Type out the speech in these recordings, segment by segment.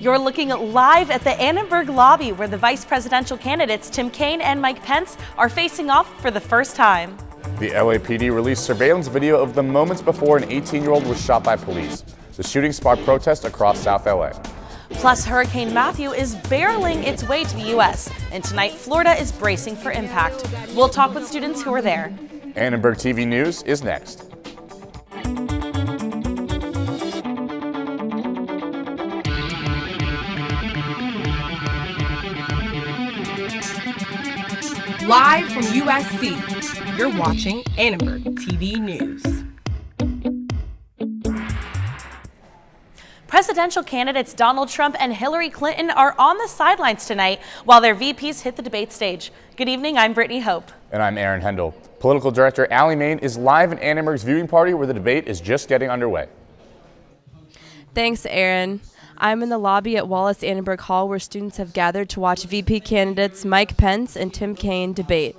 You're looking live at the Annenberg lobby where the vice presidential candidates Tim Kaine and Mike Pence are facing off for the first time. The LAPD released surveillance video of the moments before an 18-year-old was shot by police. The shooting sparked protests across South LA. Plus, Hurricane Matthew is barreling its way to the U.S., and tonight Florida is bracing for impact. We'll talk with students who are there. Annenberg TV News is next. Live from USC, you're watching Annenberg TV News. Presidential candidates Donald Trump and Hillary Clinton are on the sidelines tonight while their VPs hit the debate stage. Good evening, I'm Brittany Hope. And I'm Aaron Hendel. Political director Allie Main is live in Annenberg's viewing party where the debate is just getting underway. Thanks, Aaron. I'm in the lobby at Wallace Annenberg Hall where students have gathered to watch VP candidates Mike Pence and Tim Kaine debate.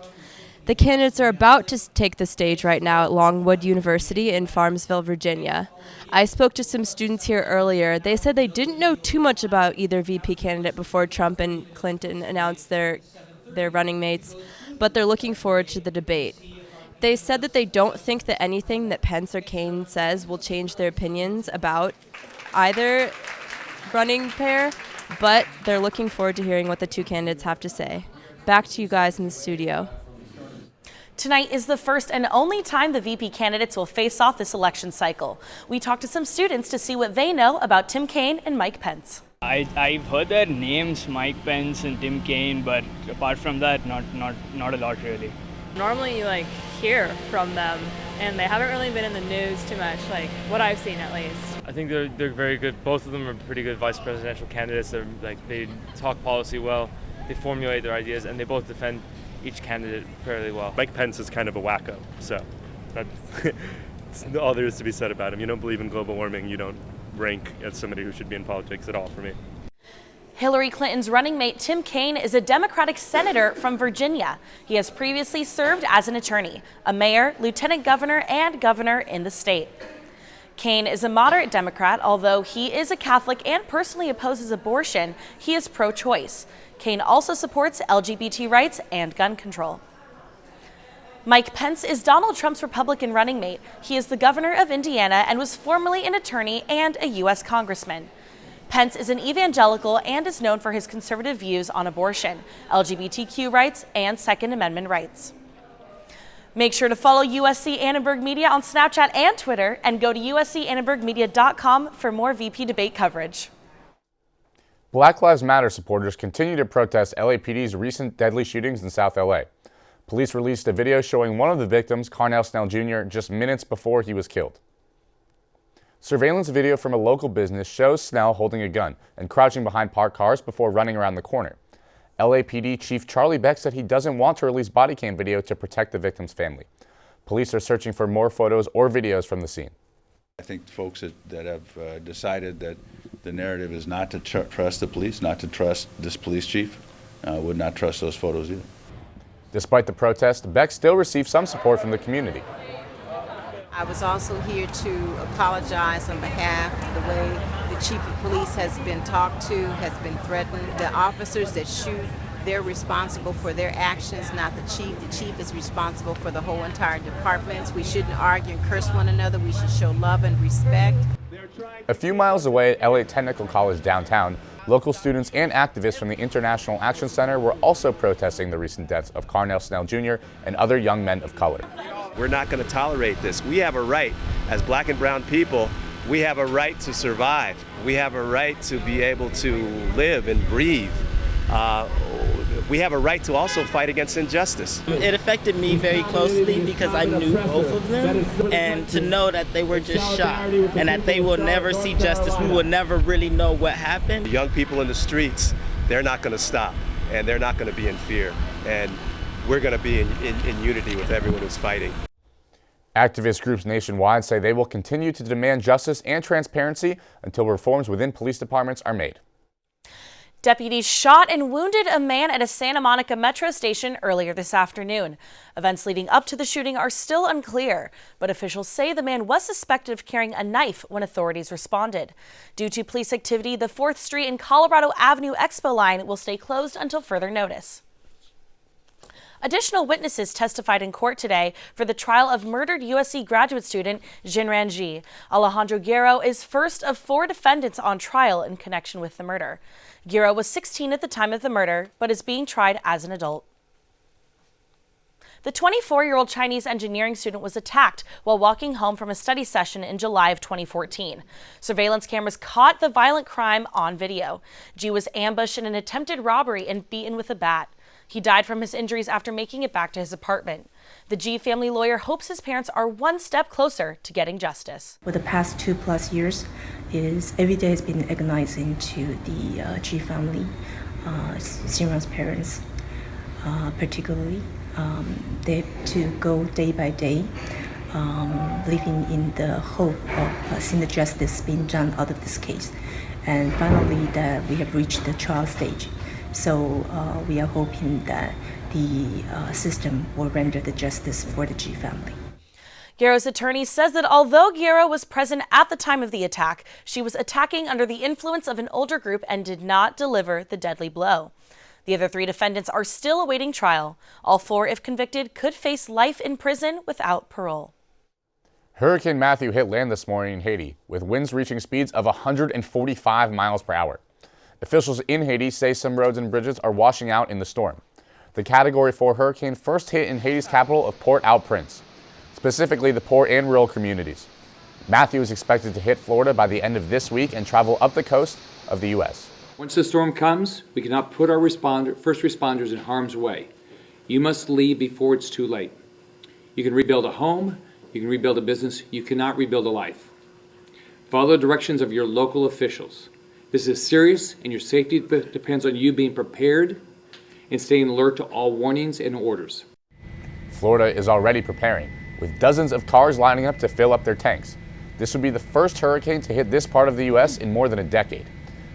The candidates are about to take the stage right now at Longwood University in Farmsville, Virginia. I spoke to some students here earlier. They said they didn't know too much about either VP candidate before Trump and Clinton announced their running mates, but they're looking forward to the debate. They said that they don't think that anything that Pence or Kaine says will change their opinions about either running pair, but they're looking forward to hearing what the two candidates have to say. Back to you guys in the studio. Tonight is the first and only time the VP candidates will face off this election cycle. We talked to some students to see what they know about Tim Kaine and Mike Pence. I've heard their names, Mike Pence and Tim Kaine, but apart from that, not a lot really. Normally you hear from them, and they haven't really been in the news too much, what I've seen at least. I think they're very good. Both of them are pretty good vice presidential candidates. They talk policy well, they formulate their ideas, and they both defend each candidate fairly well. Mike Pence is kind of a wacko, so that's all there is to be said about him. You don't believe in global warming, you don't rank as somebody who should be in politics at all for me. Hillary Clinton's running mate Tim Kaine is a Democratic senator from Virginia. He has previously served as an attorney, a mayor, lieutenant governor, and governor in the state. Kaine is a moderate Democrat, although he is a Catholic and personally opposes abortion. He is pro-choice. Kaine also supports LGBT rights and gun control. Mike Pence is Donald Trump's Republican running mate. He is the governor of Indiana and was formerly an attorney and a U.S. congressman. Pence is an evangelical and is known for his conservative views on abortion, LGBTQ rights, and Second Amendment rights. Make sure to follow USC Annenberg Media on Snapchat and Twitter, and go to uscannenbergmedia.com for more VP debate coverage. Black Lives Matter supporters continue to protest LAPD's recent deadly shootings in South LA. Police released a video showing one of the victims, Carnell Snell Jr., just minutes before he was killed. Surveillance video from a local business shows Snell holding a gun and crouching behind parked cars before running around the corner. LAPD Chief Charlie Beck said he doesn't want to release body cam video to protect the victim's family. Police are searching for more photos or videos from the scene. I think folks that have decided that the narrative is not to trust the police, not to trust this police chief, would not trust those photos either. Despite the protest, Beck still received some support from the community. I was also here to apologize on behalf of the way the chief of police has been talked to, has been threatened. The officers that shoot, they're responsible for their actions, not the chief. The chief is responsible for the whole entire department. We shouldn't argue and curse one another. We should show love and respect. A few miles away at LA Technical College downtown, local students and activists from the International Action Center were also protesting the recent deaths of Carnell Snell Jr. and other young men of color. We're not going to tolerate this. We have a right, as black and brown people, we have a right to survive. We have a right to be able to live and breathe. We have a right to also fight against injustice. It affected me very closely because I knew both of them, and to know that they were just shot and that they will never see justice, we will never really know what happened. The young people in the streets, they're not going to stop, and they're not going to be in fear, and we're going to be in unity with everyone who's fighting. Activist groups nationwide say they will continue to demand justice and transparency until reforms within police departments are made. Deputies shot and wounded a man at a Santa Monica metro station earlier this afternoon. Events leading up to the shooting are still unclear, but officials say the man was suspected of carrying a knife when authorities responded. Due to police activity, the 4th Street and Colorado Avenue Expo line will stay closed until further notice. Additional witnesses testified in court today for the trial of murdered USC graduate student Jinran Ji. Alejandro Guerrero is first of 4 defendants on trial in connection with the murder. Guerrero was 16 at the time of the murder, but is being tried as an adult. The 24-year-old Chinese engineering student was attacked while walking home from a study session in July of 2014. Surveillance cameras caught the violent crime on video. Ji was ambushed in an attempted robbery and beaten with a bat. He died from his injuries after making it back to his apartment. The G family lawyer hopes his parents are one step closer to getting justice. For the past 2+ years, every day has been agonizing to the G family, Xinran's parents, particularly. They have to go day by day, living in the hope of seeing the justice being done out of this case. And finally, that we have reached the trial stage. So we are hoping that the system will render the justice for the G family. Guerrero's attorney says that although Guerrero was present at the time of the attack, she was attacking under the influence of an older group and did not deliver the deadly blow. The other 3 defendants are still awaiting trial. All 4, if convicted, could face life in prison without parole. Hurricane Matthew hit land this morning in Haiti, with winds reaching speeds of 145 miles per hour. Officials in Haiti say some roads and bridges are washing out in the storm. The Category 4 hurricane first hit in Haiti's capital of Port-au-Prince, specifically the poor and rural communities. Matthew is expected to hit Florida by the end of this week and travel up the coast of the U.S. Once the storm comes, we cannot put our first responders in harm's way. You must leave before it's too late. You can rebuild a home, you can rebuild a business, you cannot rebuild a life. Follow the directions of your local officials. This is serious, and your safety depends on you being prepared and staying alert to all warnings and orders. Florida is already preparing, with dozens of cars lining up to fill up their tanks. This would be the first hurricane to hit this part of the U.S. in more than a decade.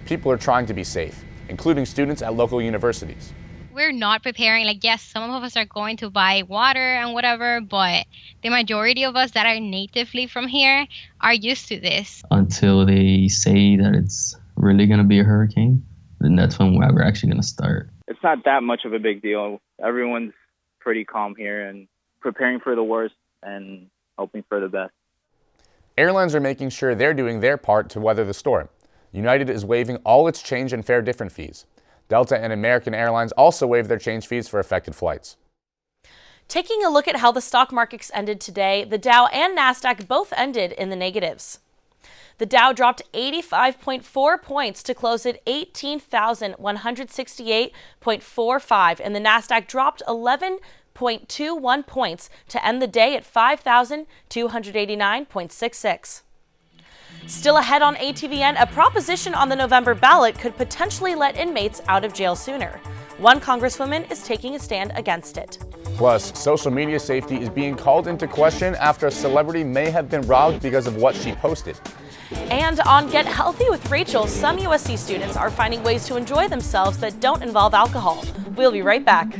People are trying to be safe, including students at local universities. We're not preparing. Yes, some of us are going to buy water and whatever, but the majority of us that are natively from here are used to this. Until they say that it's really going to be a hurricane, then that's when we're actually going to start. It's not that much of a big deal. Everyone's pretty calm here and preparing for the worst and hoping for the best. Airlines are making sure they're doing their part to weather the storm. United is waiving all its change and fare different fees. Delta and American Airlines also waived their change fees for affected flights. Taking a look at how the stock markets ended today, the Dow and Nasdaq both ended in the negatives. The Dow dropped 85.4 points to close at 18,168.45, and the Nasdaq dropped 11.21 points to end the day at 5,289.66. Still ahead on ATVN, a proposition on the November ballot could potentially let inmates out of jail sooner. One congresswoman is taking a stand against it. Plus, social media safety is being called into question after a celebrity may have been robbed because of what she posted. And on Get Healthy with Rachel, some USC students are finding ways to enjoy themselves that don't involve alcohol. We'll be right back.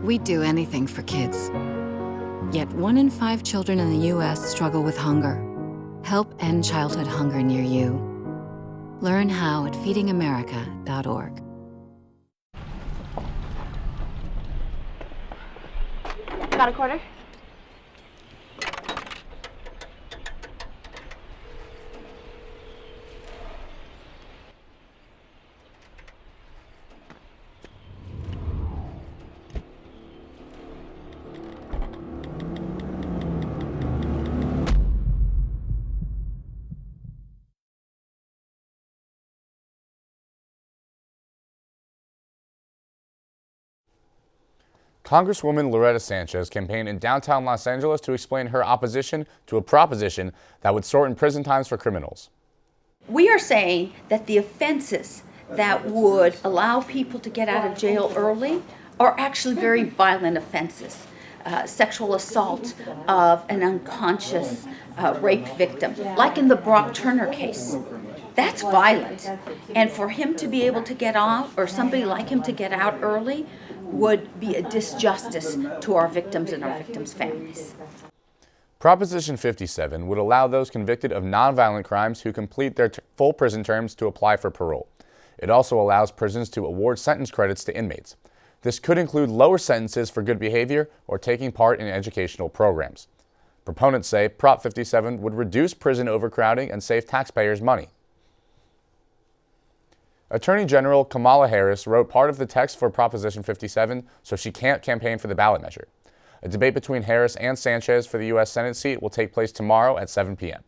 We'd do anything for kids. Yet 1 in 5 children in the U.S. struggle with hunger. Help end childhood hunger near you. Learn how at feedingamerica.org. Got a quarter? Congresswoman Loretta Sanchez campaigned in downtown Los Angeles to explain her opposition to a proposition that would shorten prison times for criminals. We are saying that the offenses that would allow people to get out of jail early are actually very violent offenses. Sexual assault of an unconscious rape victim, like in the Brock Turner case. That's violent. And for him to be able to get out, or somebody like him to get out early, would be a disjustice to our victims and our victims' families. Proposition 57 would allow those convicted of nonviolent crimes who complete their full prison terms to apply for parole. It also allows prisons to award sentence credits to inmates. This could include lower sentences for good behavior or taking part in educational programs. Proponents say Prop 57 would reduce prison overcrowding and save taxpayers money. Attorney General Kamala Harris wrote part of the text for Proposition 57 so she can't campaign for the ballot measure. A debate between Harris and Sanchez for the U.S. Senate seat will take place tomorrow at 7 p.m.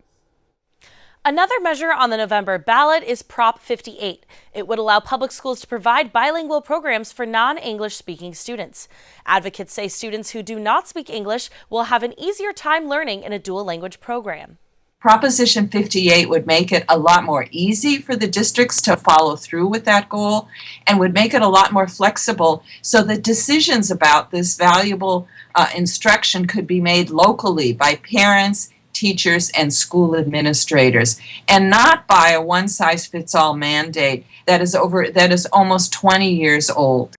Another measure on the November ballot is Prop 58. It would allow public schools to provide bilingual programs for non-English speaking students. Advocates say students who do not speak English will have an easier time learning in a dual language program. Proposition 58 would make it a lot more easy for the districts to follow through with that goal and would make it a lot more flexible so that decisions about this valuable instruction could be made locally by parents, teachers, and school administrators, and not by a one-size-fits-all mandate that is almost 20 years old.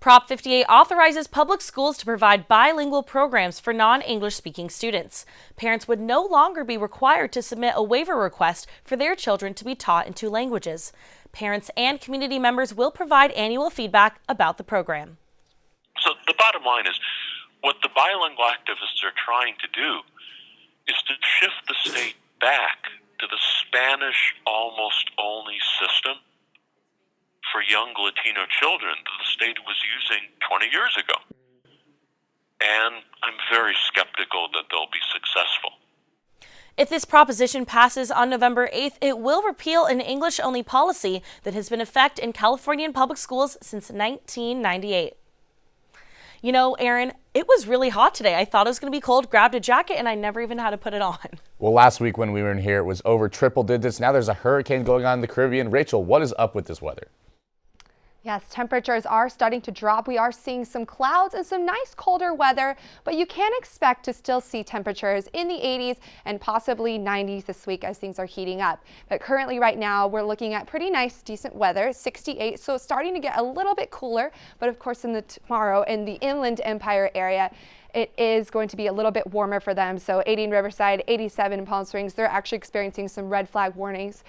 Prop 58 authorizes public schools to provide bilingual programs for non-English speaking students. Parents would no longer be required to submit a waiver request for their children to be taught in 2 languages. Parents and community members will provide annual feedback about the program. So the bottom line is, what the bilingual activists are trying to do is to shift the state back to the Spanish almost only system for young Latino children that the state was using 20 years ago. And I'm very skeptical that they'll be successful. If this proposition passes on November 8th, it will repeal an English-only policy that has been in effect in Californian public schools since 1998. You know, Aaron, it was really hot today. I thought it was going to be cold, grabbed a jacket, and I never even had to put it on. Well, last week when we were in here, it was over triple digits. Now there's a hurricane going on in the Caribbean. Rachel, what is up with this weather? Yes, temperatures are starting to drop. We are seeing some clouds and some nice colder weather, but you can expect to still see temperatures in the 80s and possibly 90s this week as things are heating up. But currently right now we're looking at pretty nice, decent weather, 68, so it's starting to get a little bit cooler. But of course tomorrow in the Inland Empire area, it is going to be a little bit warmer for them. So 80 in Riverside, 87 in Palm Springs. They're actually experiencing some red flag warnings.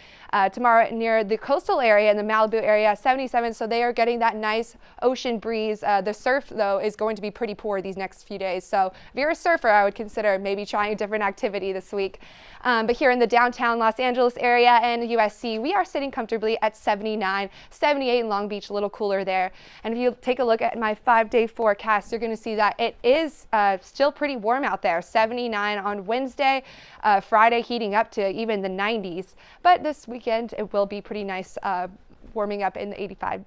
Tomorrow near the coastal area and the Malibu area, 77. So they are getting that nice ocean breeze. The surf, though, is going to be pretty poor these next few days. So if you're a surfer, I would consider maybe trying a different activity this week. But here in the downtown Los Angeles area and USC, we are sitting comfortably at 79, 78 in Long Beach, a little cooler there. And if you take a look at my 5-day forecast, you're going to see that it is still pretty warm out there. 79 on Wednesday, Friday heating up to even the 90s. But this weekend, it will be pretty nice, warming up in the 85.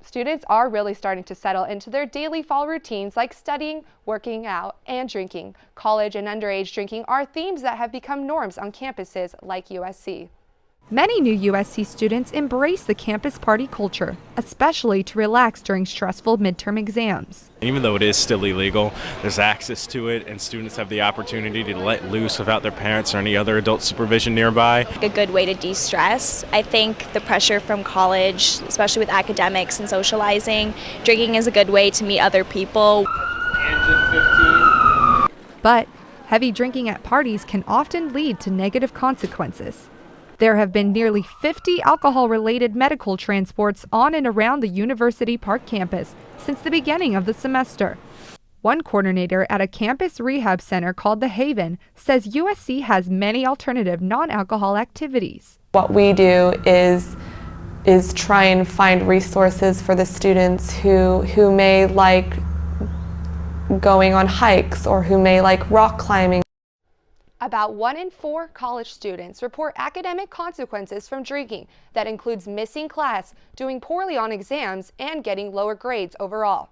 Students are really starting to settle into their daily fall routines like studying, working out, and drinking. College and underage drinking are themes that have become norms on campuses like USC. Many new USC students embrace the campus party culture, especially to relax during stressful midterm exams. Even though it is still illegal, there's access to it, and students have the opportunity to let loose without their parents or any other adult supervision nearby. A good way to de-stress. I think the pressure from college, especially with academics and socializing, drinking is a good way to meet other people. But heavy drinking at parties can often lead to negative consequences. There have been nearly 50 alcohol-related medical transports on and around the University Park campus since the beginning of the semester. One coordinator at a campus rehab center called The Haven says USC has many alternative non-alcohol activities. What we do is try and find resources for the students who may like going on hikes or who may like rock climbing. About 1 in 4 college students report academic consequences from drinking. That includes missing class, doing poorly on exams, and getting lower grades overall.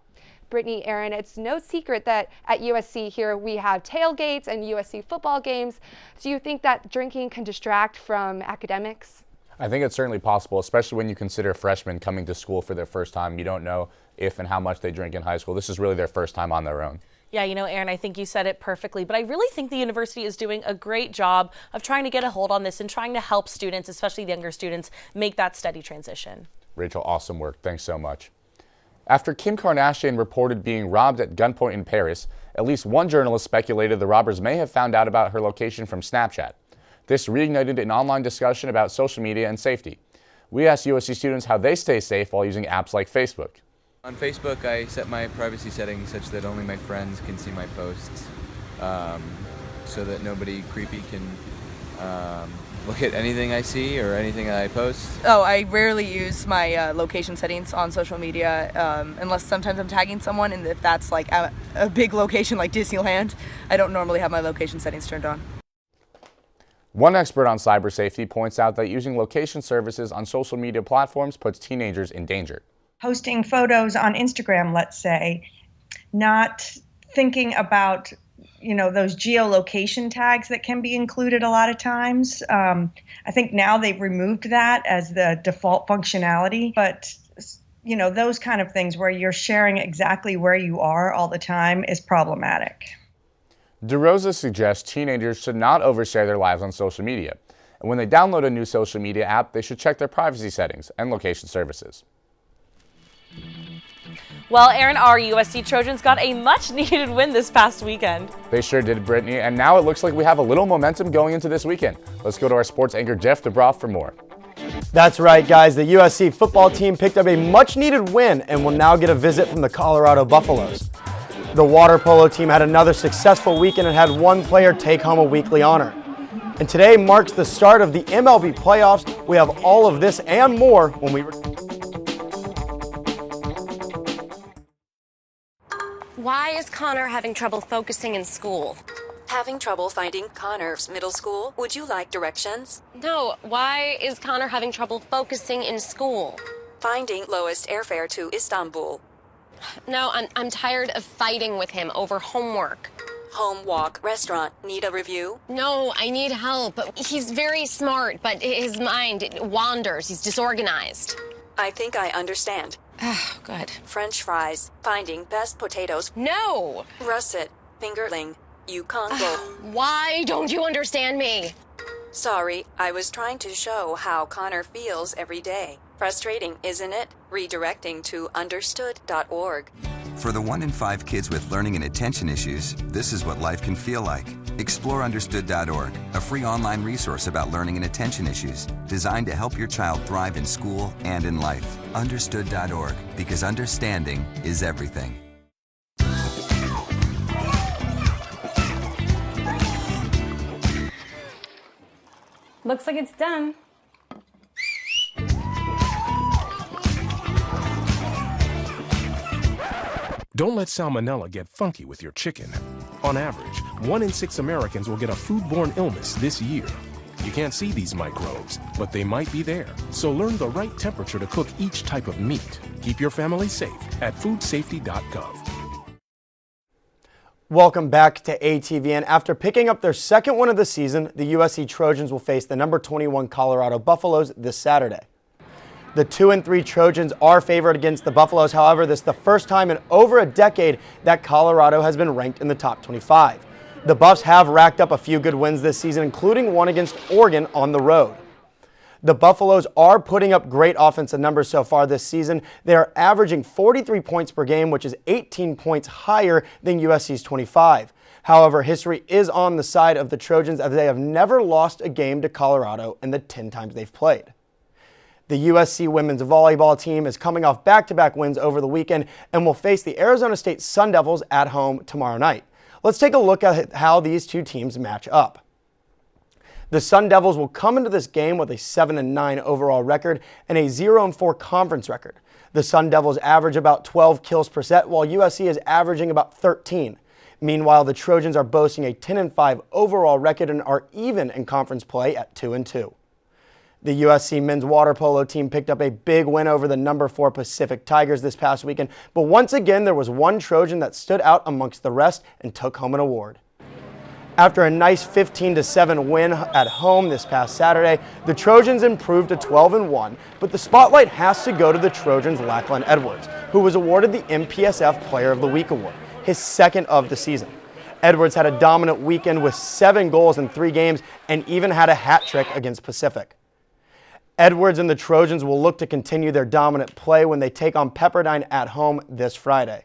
Brittany, Aaron, it's no secret that at USC here we have tailgates and USC football games. Do you think that drinking can distract from academics? I think it's certainly possible, especially when you consider freshmen coming to school for their first time. You don't know if and how much they drink in high school. This is really their first time on their own. Yeah, you know, Aaron, I think you said it perfectly, but I really think the university is doing a great job of trying to get a hold on this and trying to help students, especially the younger students, make that steady transition. Rachel, awesome work. Thanks so much. After Kim Kardashian reported being robbed at gunpoint in Paris, at least one journalist speculated the robbers may have found out about her location from Snapchat. This reignited an online discussion about social media and safety. We asked USC students how they stay safe while using apps like Facebook. On Facebook, I set my privacy settings such that only my friends can see my posts, so that nobody creepy can look at anything I see or anything I post. Oh, I rarely use my location settings on social media unless sometimes I'm tagging someone, and if that's like a big location like Disneyland, I don't normally have my location settings turned on. One expert on cyber safety points out that using location services on social media platforms puts teenagers in danger. Posting photos on Instagram, let's say, not thinking about those geolocation tags that can be included a lot of times. I think now they've removed that as the default functionality, but those kind of things where you're sharing exactly where you are all the time is problematic. DeRosa suggests teenagers should not overshare their lives on social media, and when they download a new social media app, they should check their privacy settings and location services. Well, Aaron, our USC Trojans got a much-needed win this past weekend. They sure did, Brittany, and now it looks like we have a little momentum going into this weekend. Let's go to our sports anchor, Jeff DeBroff, for more. That's right, guys. The USC football team picked up a much-needed win and will now get a visit from the Colorado Buffaloes. The water polo team had another successful weekend and had one player take home a weekly honor. And today marks the start of the MLB playoffs. We have all of this and more when we Why is Connor having trouble focusing in school? Having trouble finding Connor's middle school? Would you like directions? No, why is Connor having trouble focusing in school? Finding lowest airfare to Istanbul. No, I'm tired of fighting with him over homework. Home, walk, restaurant. Need a review? No, I need help. He's very smart, but his mind wanders. He's disorganized. I think I understand. Oh, good. French fries. Finding best potatoes. No! Russet. Fingerling. Yukon Gold. Why don't you understand me? Sorry, I was trying to show how Connor feels every day. Frustrating, isn't it? Redirecting to understood.org. For the 1 in 5 kids with learning and attention issues, this is what life can feel like. Explore understood.org, a free online resource about learning and attention issues, designed to help your child thrive in school and in life. Understood.org, because understanding is everything. Looks like it's done. Don't let salmonella get funky with your chicken. On average, 1 in 6 Americans will get a foodborne illness this year. You can't see these microbes, but they might be there. So learn the right temperature to cook each type of meat. Keep your family safe at foodsafety.gov. Welcome back to ATVN. After picking up their second win of the season, the USC Trojans will face the number 21 Colorado Buffaloes this Saturday. The 2-3 Trojans are favored against the Buffaloes. However, this is the first time in over a decade that Colorado has been ranked in the top 25. The Buffs have racked up a few good wins this season, including one against Oregon on the road. The Buffaloes are putting up great offensive numbers so far this season. They are averaging 43 points per game, which is 18 points higher than USC's 25. However, history is on the side of the Trojans, as they have never lost a game to Colorado in the 10 times they've played. The USC women's volleyball team is coming off back-to-back wins over the weekend and will face the Arizona State Sun Devils at home tomorrow night. Let's take a look at how these two teams match up. The Sun Devils will come into this game with a 7-9 overall record and a 0-4 conference record. The Sun Devils average about 12 kills per set, while USC is averaging about 13. Meanwhile, the Trojans are boasting a 10-5 overall record and are even in conference play at 2-2. The USC men's water polo team picked up a big win over the number 4 Pacific Tigers this past weekend, but once again there was one Trojan that stood out amongst the rest and took home an award. After a nice 15-7 win at home this past Saturday, the Trojans improved to 12-1, but the spotlight has to go to the Trojans' Lachlan Edwards, who was awarded the MPSF Player of the Week award, his second of the season. Edwards had a dominant weekend with 7 goals in 3 games and even had a hat trick against Pacific. Edwards and the Trojans will look to continue their dominant play when they take on Pepperdine at home this Friday.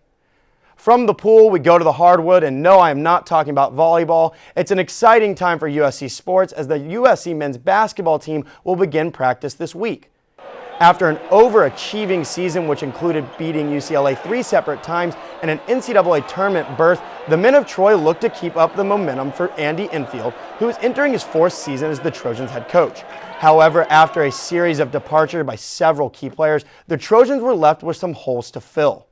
From the pool, we go to the hardwood, and no, I am not talking about volleyball. It's an exciting time for USC sports as the USC men's basketball team will begin practice this week. After an overachieving season which included beating UCLA 3 separate times and an NCAA tournament berth, the men of Troy look to keep up the momentum for Andy Enfield, who is entering his 4th season as the Trojans head coach. However, after a series of departures by several key players, the Trojans were left with some holes to fill.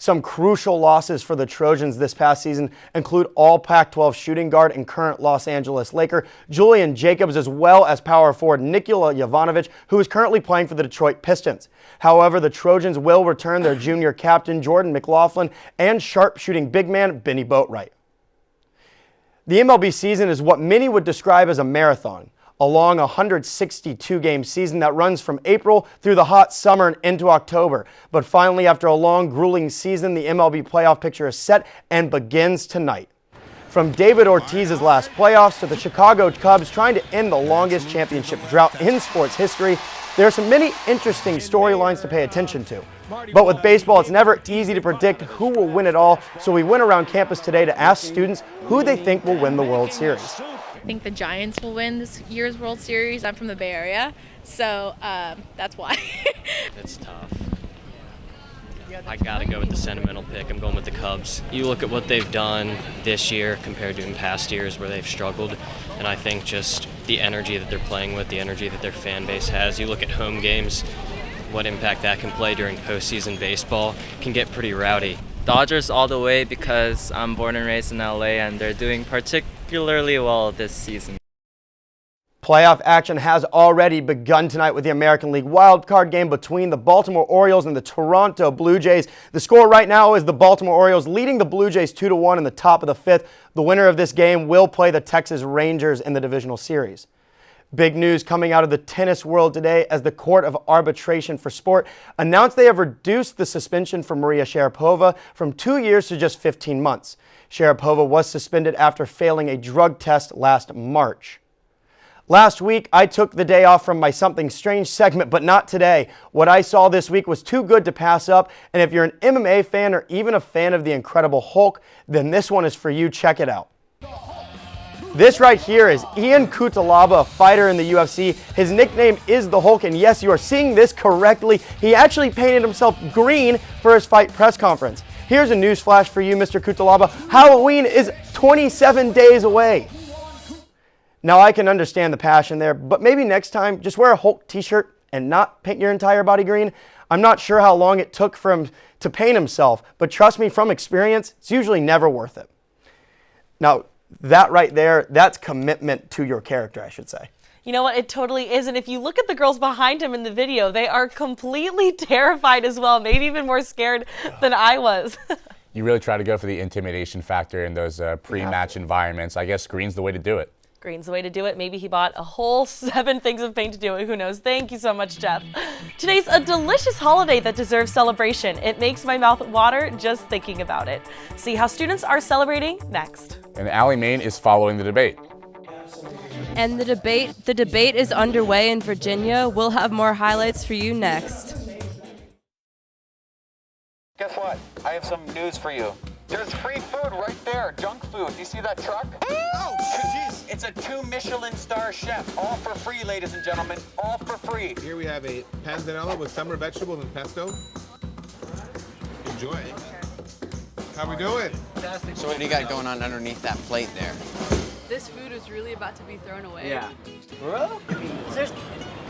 Some crucial losses for the Trojans this past season include all Pac-12 shooting guard and current Los Angeles Laker Julian Jacobs, as well as power forward Nikola Jovanovic, who is currently playing for the Detroit Pistons. However, the Trojans will return their junior captain Jordan McLaughlin and sharpshooting big man Benny Boatwright. The MLB season is what many would describe as a marathon, a long 162-game season that runs from April through the hot summer and into October. But finally, after a long, grueling season, the MLB playoff picture is set and begins tonight. From David Ortiz's last playoffs to the Chicago Cubs trying to end the longest championship drought in sports history, there are some many interesting storylines to pay attention to. But with baseball, it's never easy to predict who will win it all, so we went around campus today to ask students who they think will win the World Series. I think the Giants will win this year's World Series. I'm from the Bay Area, so that's why. It's tough. I gotta go with the sentimental pick. I'm going with the Cubs. You look at what they've done this year compared to in past years where they've struggled, and I think just the energy that they're playing with, the energy that their fan base has. You look at home games, what impact that can play during postseason baseball can get pretty rowdy. Dodgers all the way because I'm born and raised in LA and they're doing particularly well this season. Playoff action has already begun tonight with the American League wildcard game between the Baltimore Orioles and the Toronto Blue Jays. The score right now is the Baltimore Orioles leading the Blue Jays 2-1 in the top of the 5th. The winner of this game will play the Texas Rangers in the divisional series. Big news coming out of the tennis world today as the Court of Arbitration for Sport announced they have reduced the suspension for Maria Sharapova from 2 years to just 15 months. Sharapova was suspended after failing a drug test last March. Last week, I took the day off from my Something Strange segment, but not today. What I saw this week was too good to pass up, and if you're an MMA fan or even a fan of the Incredible Hulk, then this one is for you. Check it out. This right here is Ian Cutelaba, a fighter in the UFC. His nickname is the Hulk, and yes, you are seeing this correctly. He actually painted himself green for his fight press conference. Here's a news flash for you, Mr. Cutelaba. Halloween is 27 days away. Now, I can understand the passion there, but maybe next time, just wear a Hulk t-shirt and not paint your entire body green. I'm not sure how long it took for him to paint himself, but trust me, from experience, it's usually never worth it. Now, that right there, that's commitment to your character, I should say. You know what? It totally is. And if you look at the girls behind him in the video, they are completely terrified as well, maybe even more scared than I was. You really try to go for the intimidation factor in those pre-match environments. I guess green's the way to do it. Green's the way to do it. Maybe he bought a whole 7 things of paint to do it. Who knows? Thank you so much, Jeff. Today's a delicious holiday that deserves celebration. It makes my mouth water just thinking about it. See how students are celebrating next. And Allie Main is following the debate. And the debate is underway in Virginia. We'll have more highlights for you next. Guess what? I have some news for you. There's free food right there, junk food. Do you see that truck? Oh, jeez. It's a 2 Michelin star chef. All for free, ladies and gentlemen. All for free. Here we have a panzanella with summer vegetables and pesto. Enjoy. How we doing? Fantastic. So what do you got going on underneath that plate there? This food is really about to be thrown away. Yeah. Bro?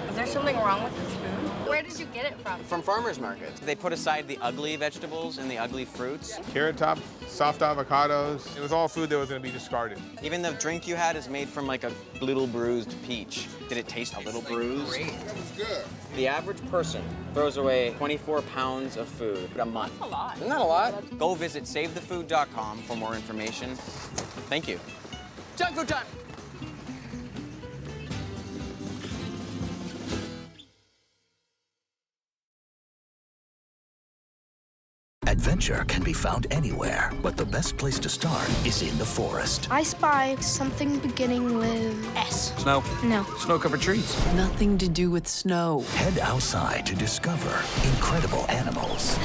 Is there something wrong with this food? Where did you get it from? From farmers markets. They put aside the ugly vegetables and the ugly fruits. Carrot Top, soft avocados. It was all food that was going to be discarded. Even the drink you had is made from like a little bruised peach. Did it taste a little bruised? Great. It was good. The average person throws away 24 pounds of food a month. That's a lot. Isn't that a lot? Go visit savethefood.com for more information. Thank you. Junk food time! Adventure can be found anywhere, but the best place to start is in the forest. I spy something beginning with S. Snow? No. Snow-covered trees. Nothing to do with snow. Head outside to discover incredible animals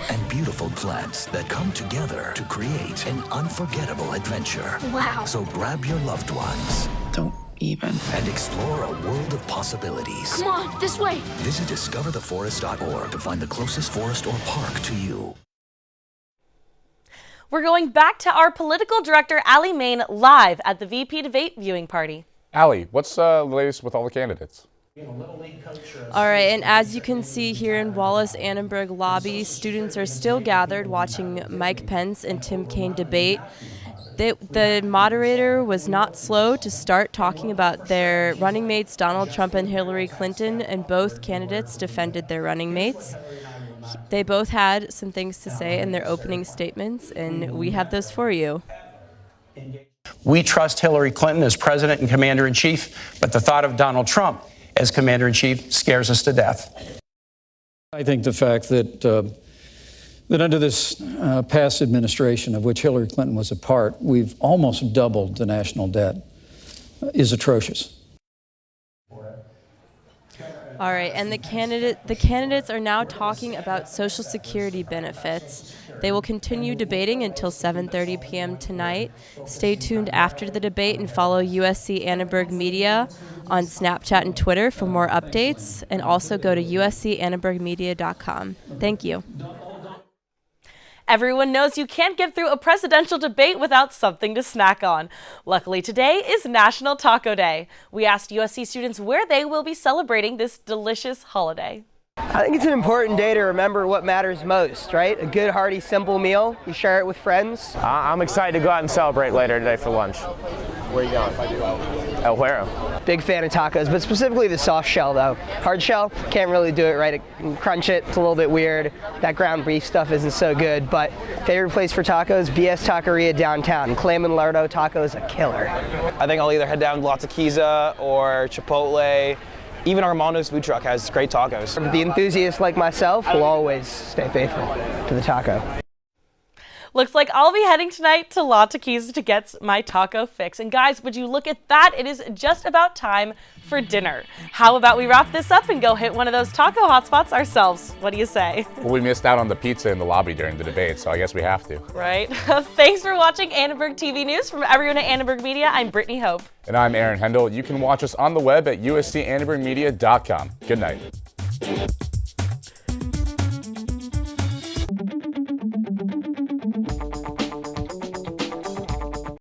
and beautiful plants that come together to create an unforgettable adventure. Wow. So grab your loved ones. Don't even. And explore a world of possibilities. Come on, this way. Visit discovertheforest.org to find the closest forest or park to you. We're going back to our political director, Allie Main, live at the VP debate viewing party. Allie, what's the latest with all the candidates? All right, and as you can see here in Wallace-Annenberg lobby, students are still gathered watching Mike Pence and Tim Kaine debate. The moderator was not slow to start talking about their running mates, Donald Trump and Hillary Clinton, and both candidates defended their running mates. They both had some things to say in their opening statements, and we have those for you. We trust Hillary Clinton as president and commander-in-chief, but the thought of Donald Trump as commander-in-chief scares us to death. I think the fact that that under this past administration, of which Hillary Clinton was a part, we've almost doubled the national debt, is atrocious. All right, and the candidates are now talking about Social Security benefits. They will continue debating until 7:30 p.m. tonight. Stay tuned after the debate and follow USC Annenberg Media on Snapchat and Twitter for more updates, and also go to uscannenbergmedia.com. Thank you. Everyone knows you can't get through a presidential debate without something to snack on. Luckily, today is National Taco Day. We asked USC students where they will be celebrating this delicious holiday. I think it's an important day to remember what matters most, right? A good, hearty, simple meal. You share it with friends. I'm excited to go out and celebrate later today for lunch. Where are you going? El Huero. Big fan of tacos, but specifically the soft shell, though. Hard shell, can't really do it right. Crunch it, it's a little bit weird. That ground beef stuff isn't so good, but favorite place for tacos, BS Taqueria downtown. Clam and lardo taco is a killer. I think I'll either head down to La Taquiza or Chipotle. Even Armando's food truck has great tacos. The enthusiast like myself will always stay faithful to the taco. Looks like I'll be heading tonight to La Taquiza to get my taco fix. And guys, would you look at that? It is just about time for dinner. How about we wrap this up and go hit one of those taco hotspots ourselves? What do you say? Well, we missed out on the pizza in the lobby during the debate, so I guess we have to. Right. Thanks for watching Annenberg TV News. From everyone at Annenberg Media, I'm Brittany Hope. And I'm Aaron Hendel. You can watch us on the web at uscannenbergmedia.com. Good night.